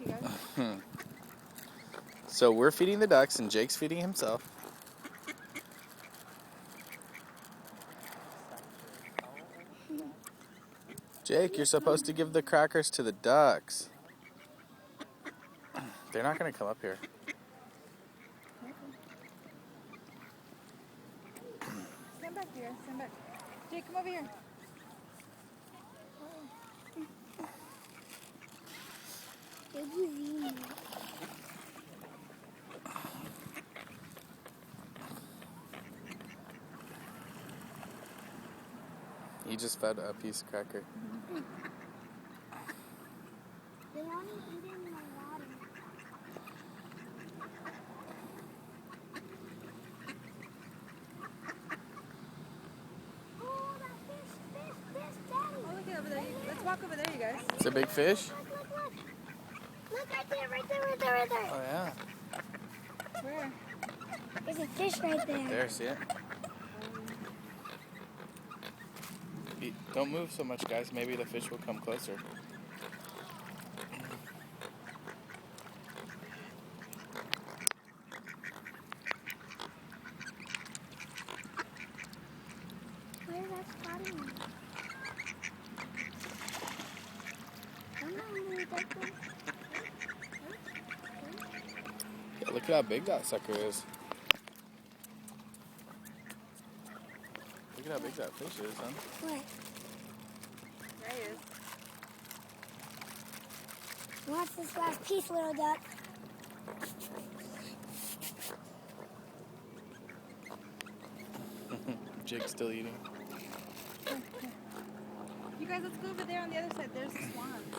back, you guys. So we're feeding the ducks and Jake's feeding himself. Jake, you're supposed to give the crackers to the ducks. They're not going to come up here. Stand back, dear. Stand back. Jake, come over here. He just fed a piece of cracker. They only eat in the water. Oh, that fish, Daddy. Oh, look at over there. Let's walk over there, you guys. It's a big fish? Look. Look right there. Oh, yeah. Where? There's a fish right there. There, see it? Don't move so much, guys. Maybe the fish will come closer. Where is that spotting me? Yeah, look at how big that sucker is. Look at how big that fish is, huh? What? There he is. What's this last piece, little duck? Jake's still eating. You guys, let's go over there on the other side. There's the swans.